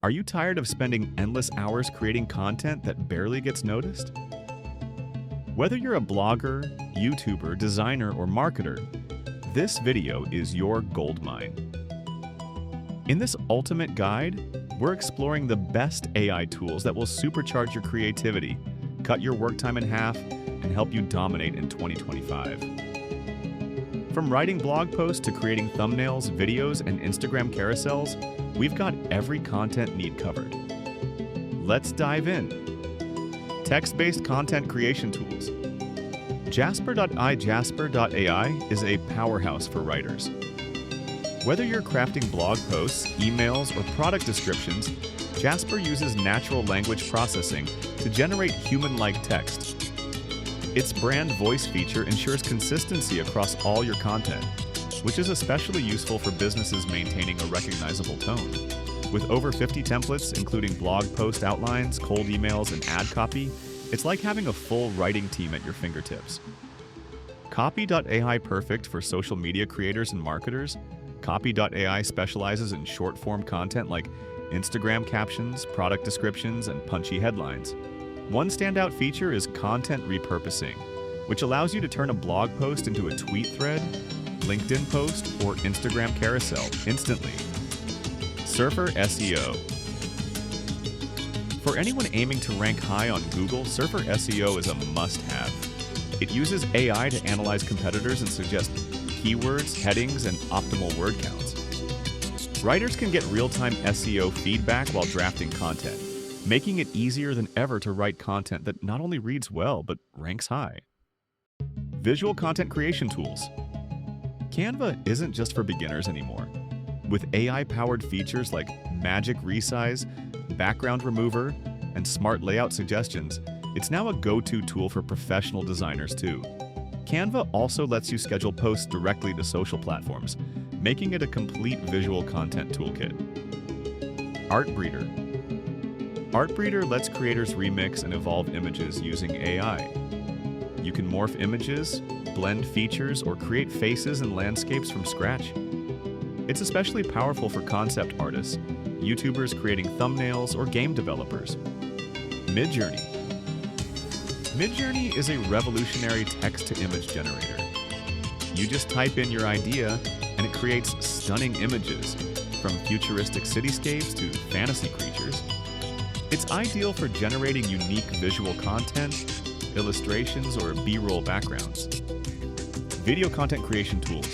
Are you tired of spending endless hours creating content that barely gets noticed? Whether you're a blogger, YouTuber, designer, or marketer, this video is your goldmine. In this ultimate guide, we're exploring the best AI tools that will supercharge your creativity, cut your work time in half, and help you dominate in 2025. From writing blog posts to creating thumbnails, videos, and Instagram carousels, we've got every content need covered. Let's dive in. Text-based content creation tools. Jasper AI is a powerhouse for writers. Whether you're crafting blog posts, emails, or product descriptions, Jasper uses natural language processing to generate human-like text. Its brand voice feature ensures consistency across all your content, which is especially useful for businesses maintaining a recognizable tone. With over 50 templates, including blog post outlines, cold emails, and ad copy, it's like having a full writing team at your fingertips. Copy.ai perfect for social media creators and marketers. Copy.ai specializes in short-form content like Instagram captions, product descriptions, and punchy headlines. One standout feature is content repurposing, which allows you to turn a blog post into a tweet thread, LinkedIn post, or Instagram carousel instantly. Surfer SEO. For anyone aiming to rank high on Google, Surfer SEO is a must-have. It uses AI to analyze competitors and suggest keywords, headings, and optimal word counts. Writers can get real-time SEO feedback while drafting content, making it easier than ever to write content that not only reads well, but ranks high. Visual content creation tools. Canva isn't just for beginners anymore. With AI-powered features like magic resize, background remover, and smart layout suggestions, it's now a go-to tool for professional designers too. Canva also lets you schedule posts directly to social platforms, making it a complete visual content toolkit. Artbreeder. Artbreeder lets creators remix and evolve images using AI. You can morph images, blend features, or create faces and landscapes from scratch. It's especially powerful for concept artists, YouTubers creating thumbnails, or game developers. Midjourney. Midjourney is a revolutionary text-to-image generator. You just type in your idea, and it creates stunning images, from futuristic cityscapes to fantasy creatures. It's ideal for generating unique visual content, illustrations, or B-roll backgrounds. Video content creation tools.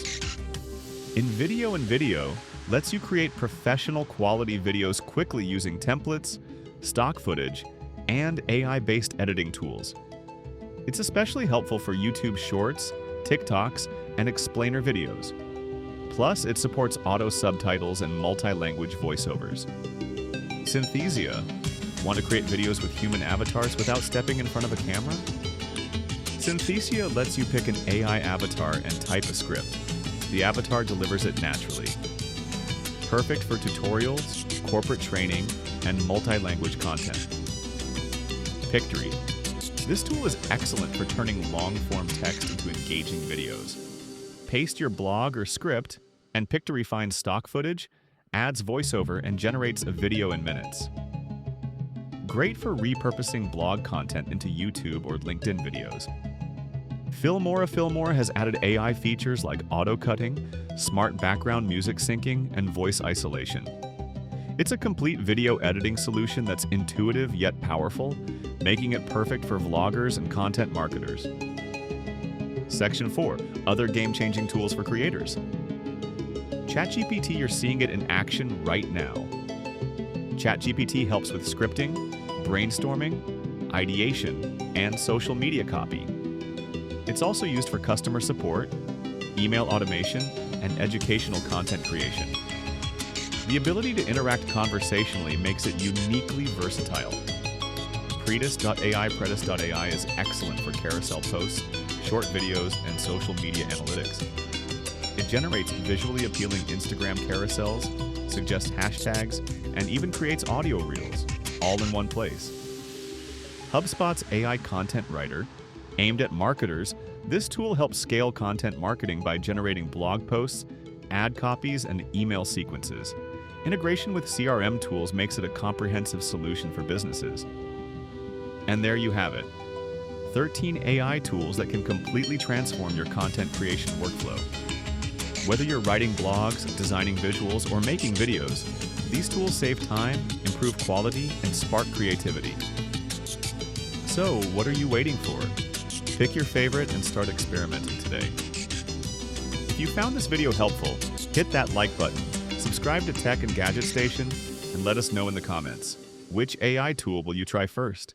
InVideo lets you create professional quality videos quickly using templates, stock footage, and AI-based editing tools. It's especially helpful for YouTube Shorts, TikToks, and explainer videos. Plus, it supports auto subtitles and multi-language voiceovers. Synthesia. Want to create videos with human avatars without stepping in front of a camera? Synthesia lets you pick an AI avatar and type a script. The avatar delivers it naturally. Perfect for tutorials, corporate training, and multi-language content. Pictory. This tool is excellent for turning long-form text into engaging videos. Paste your blog or script, and Pictory finds stock footage, adds voiceover, and generates a video in minutes. Great for repurposing blog content into YouTube or LinkedIn videos. Filmora has added AI features like auto-cutting, smart background music syncing, and voice isolation. It's a complete video editing solution that's intuitive yet powerful, making it perfect for vloggers and content marketers. Section 4. Other game-changing tools for creators. ChatGPT, you're seeing it in action right now. ChatGPT helps with scripting, brainstorming, ideation, and social media copy. It's also used for customer support, email automation, and educational content creation. The ability to interact conversationally makes it uniquely versatile. Predis.ai is excellent for carousel posts, short videos, and social media analytics. It generates visually appealing Instagram carousels, suggests hashtags, and even creates audio reels, all in one place. HubSpot's AI Content Writer. Aimed at marketers, this tool helps scale content marketing by generating blog posts, ad copies, and email sequences. Integration with CRM tools makes it a comprehensive solution for businesses. And there you have it. 13 AI tools that can completely transform your content creation workflow. Whether you're writing blogs, designing visuals, or making videos, these tools save time, improve quality, and spark creativity. So, what are you waiting for? Pick your favorite and start experimenting today. If you found this video helpful, hit that like button, subscribe to Tech and Gadget Station, and let us know in the comments. Which AI tool will you try first?